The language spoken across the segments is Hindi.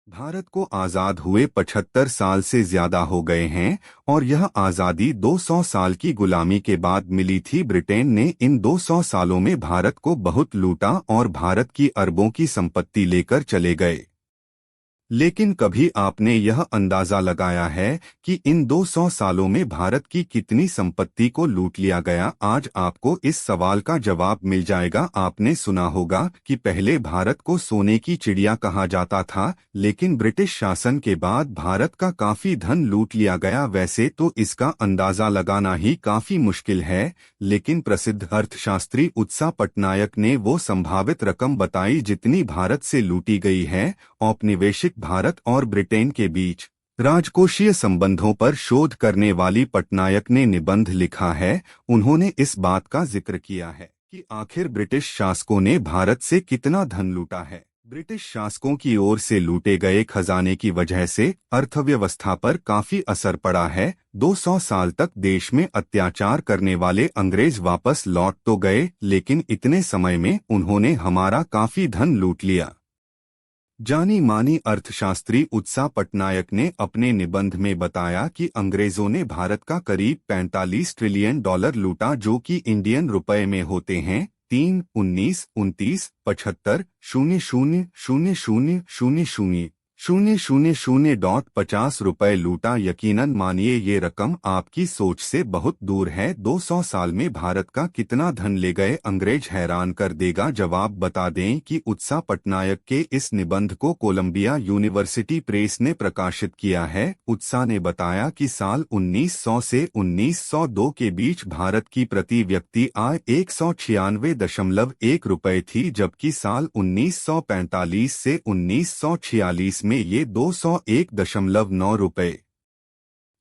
भारत को आज़ाद हुए 75 साल से ज्यादा हो गए हैं और यह आज़ादी 200 साल की गुलामी के बाद मिली थी। ब्रिटेन ने इन 200 सालों में भारत को बहुत लूटा और भारत की अरबों की संपत्ति लेकर चले गए। लेकिन कभी आपने यह अंदाजा लगाया है कि इन 200 सालों में भारत की कितनी संपत्ति को लूट लिया गया? आज आपको इस सवाल का जवाब मिल जाएगा। आपने सुना होगा कि पहले भारत को सोने की चिड़िया कहा जाता था, लेकिन ब्रिटिश शासन के बाद भारत का काफी धन लूट लिया गया। वैसे तो इसका अंदाजा लगाना ही काफी मुश्किल है, लेकिन प्रसिद्ध अर्थशास्त्री उत्सा पटनायक ने वो संभावित रकम बताई जितनी भारत से लूटी गई है। औपनिवेशिक भारत और ब्रिटेन के बीच राजकोषीय संबंधों पर शोध करने वाली पटनायक ने निबंध लिखा है। उन्होंने इस बात का जिक्र किया है कि आखिर ब्रिटिश शासकों ने भारत से कितना धन लूटा है। ब्रिटिश शासकों की ओर से लूटे गए खजाने की वजह से अर्थव्यवस्था पर काफी असर पड़ा है। 200 साल तक देश में अत्याचार करने वाले अंग्रेज वापस लौट तो गए, लेकिन इतने समय में उन्होंने हमारा काफी धन लूट लिया। जानी मानी अर्थशास्त्री उत्सा पटनायक ने अपने निबंध में बताया कि अंग्रेजों ने भारत का करीब 45 ट्रिलियन डॉलर लूटा, जो कि इंडियन रुपए में होते हैं 3, 19, 29, 75, 00000000.50 रुपए लूटा। यकीनन मानिए ये रकम आपकी सोच से बहुत दूर है। 200 साल में भारत का कितना धन ले गए अंग्रेज हैरान कर देगा। जवाब बता दें कि उत्सा पटनायक के इस निबंध को कोलंबिया यूनिवर्सिटी प्रेस ने प्रकाशित किया है। उत्सा ने बताया कि साल 1900 से 1902 के बीच भारत की प्रति व्यक्ति आय 196.1 रुपए थी, जबकि साल 1945 से 1946 में ये 201.9 रुपए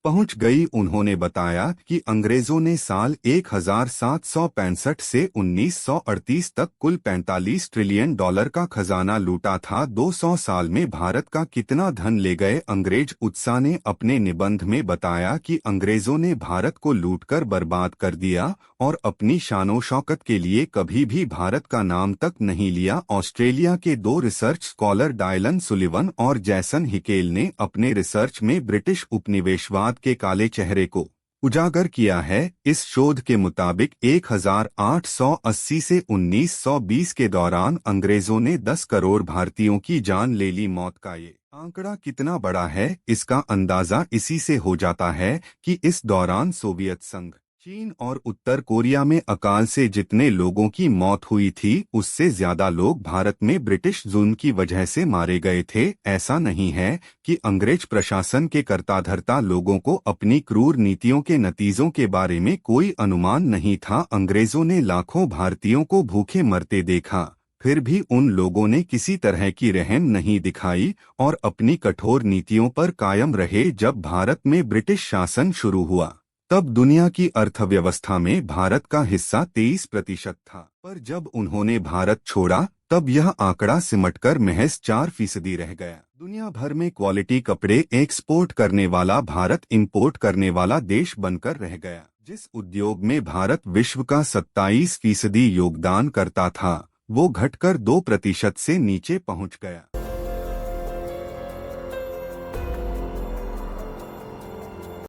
पहुंच गई। उन्होंने बताया कि अंग्रेजों ने साल 1765 से 1938 तक कुल 45 ट्रिलियन डॉलर का खजाना लूटा था। 200 साल में भारत का कितना धन ले गए अंग्रेज? उत्सा ने अपने निबंध में बताया कि अंग्रेजों ने भारत को लूटकर बर्बाद कर दिया और अपनी शानो शौकत के लिए कभी भी भारत का नाम तक नहीं लिया। ऑस्ट्रेलिया के 2 रिसर्च स्कॉलर डायलन सुलिवन और जैसन हिकेल ने अपने रिसर्च में ब्रिटिश उपनिवेशवाद के काले चेहरे को उजागर किया है। इस शोध के मुताबिक 1880 से 1920 के दौरान अंग्रेजों ने 10 करोड़ भारतीयों की जान ले ली। मौत का ये आंकड़ा कितना बड़ा है, इसका अंदाजा इसी से हो जाता है कि इस दौरान सोवियत संघ, चीन और उत्तर कोरिया में अकाल से जितने लोगों की मौत हुई थी, उससे ज्यादा लोग भारत में ब्रिटिश जुल्म की वजह से मारे गए थे। ऐसा नहीं है कि अंग्रेज प्रशासन के कर्ताधर्ता लोगों को अपनी क्रूर नीतियों के नतीजों के बारे में कोई अनुमान नहीं था। अंग्रेजों ने लाखों भारतीयों को भूखे मरते देखा, फिर भी उन लोगों ने किसी तरह की रहम नहीं दिखाई और अपनी कठोर नीतियों पर कायम रहे। जब भारत में ब्रिटिश शासन शुरू हुआ, तब दुनिया की अर्थव्यवस्था में भारत का हिस्सा 23% था, पर जब उन्होंने भारत छोड़ा तब यह आंकड़ा सिमटकर महज 4% रह गया। दुनिया भर में क्वालिटी कपड़े एक्सपोर्ट करने वाला भारत इंपोर्ट करने वाला देश बनकर रह गया। जिस उद्योग में भारत विश्व का 27% योगदान करता था, वो घटकर 2% से नीचे पहुंच गया।